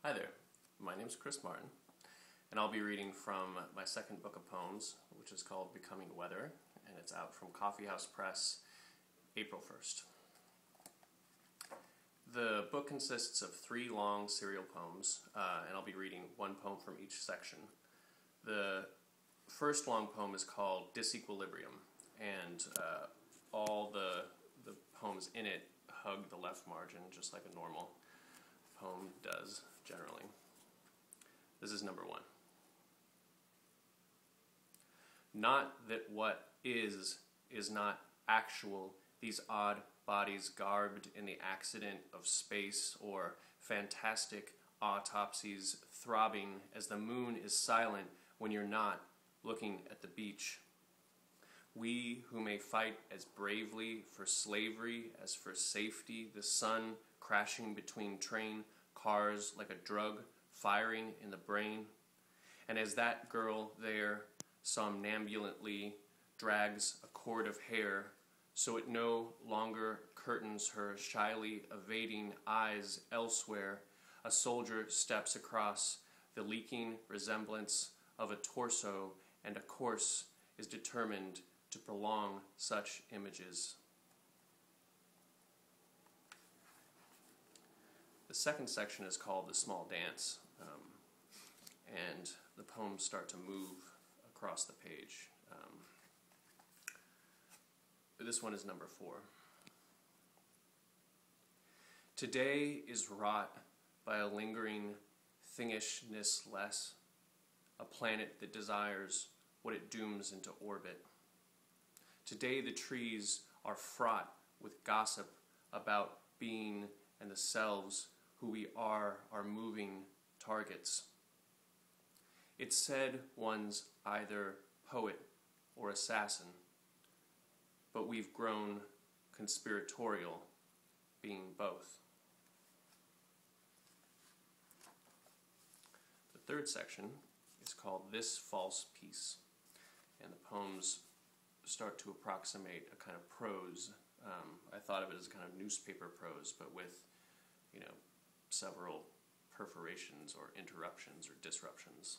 Hi there, my name is Chris Martin, and I'll be reading from my second book of poems, which is called Becoming Weather, and it's out from Coffee House Press, April 1st. The book consists of 3 long serial poems, and I'll be reading one poem from each section. The first long poem is called Disequilibrium, and all the poems in it hug the left margin, just like a normal poem does generally. This is number 1. Not that what is not actual, these odd bodies garbed in the accident of space, or fantastic autopsies throbbing as the moon is silent when you're not looking at the beach. We who may fight as bravely for slavery as for safety, the sun crashing between train cars like a drug firing in the brain. And as that girl there somnambulantly drags a cord of hair, so it no longer curtains her shyly evading eyes elsewhere, a soldier steps across the leaking resemblance of a torso, and a course is determined to prolong such images. The second section is called The Small Dance, and the poems start to move across the page. This one is number 4. Today is wrought by a lingering thingishness less, a planet that desires what it dooms into orbit. Today the trees are fraught with gossip about being and the selves who we are moving targets. It's said one's either poet or assassin, but we've grown conspiratorial, being both. The third section is called This False Peace, and the poems start to approximate a kind of prose. I thought of it as a kind of newspaper prose, but with, several perforations or interruptions or disruptions.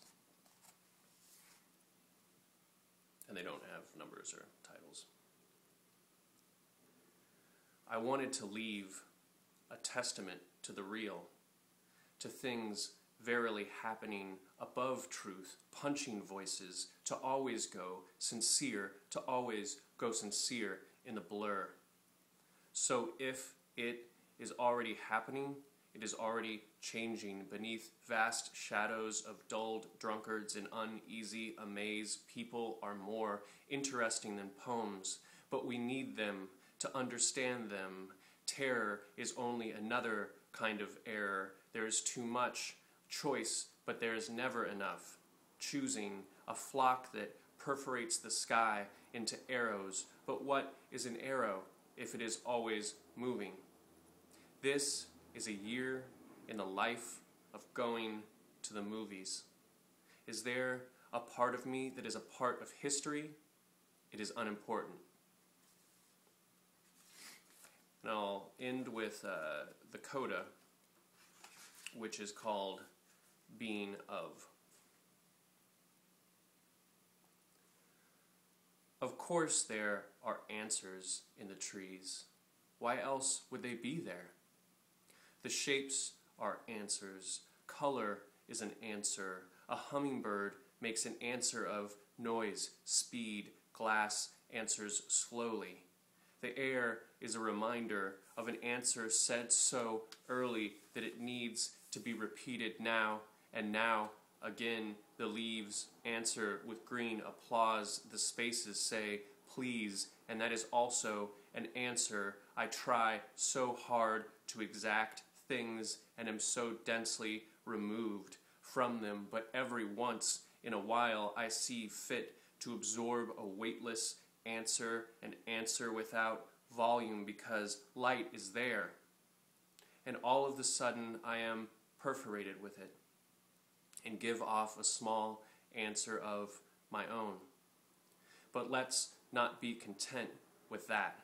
And they don't have numbers or titles. I wanted to leave a testament to the real, to things verily happening above truth, punching voices, to always go sincere in the blur. So if it is already happening, it is already changing beneath vast shadows of dulled drunkards in uneasy amaze. People are more interesting than poems, but we need them to understand them. Terror is only another kind of error. There is too much choice, but there is never enough. Choosing a flock that perforates the sky into arrows. But what is an arrow if it is always moving? This is a year in the life of going to the movies. Is there a part of me that is a part of history? It is unimportant. And I'll end with the coda, which is called Being Of. Of course there are answers in the trees. Why else would they be there? The shapes are answers. Color is an answer. A hummingbird makes an answer of noise, speed. Glass answers slowly. The air is a reminder of an answer said so early that it needs to be repeated now and now again. The leaves answer with green applause. The spaces say please, and that is also an answer. I try so hard to exact things and am so densely removed from them, but every once in a while I see fit to absorb a weightless answer, an answer without volume, because light is there. And all of a sudden I am perforated with it and give off a small answer of my own. But let's not be content with that.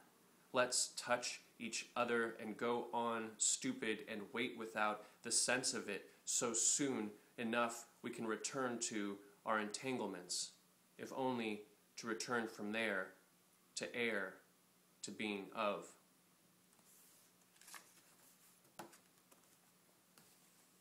Let's touch each other and go on stupid and wait without the sense of it so soon enough we can return to our entanglements, if only to return from there to air, to being of.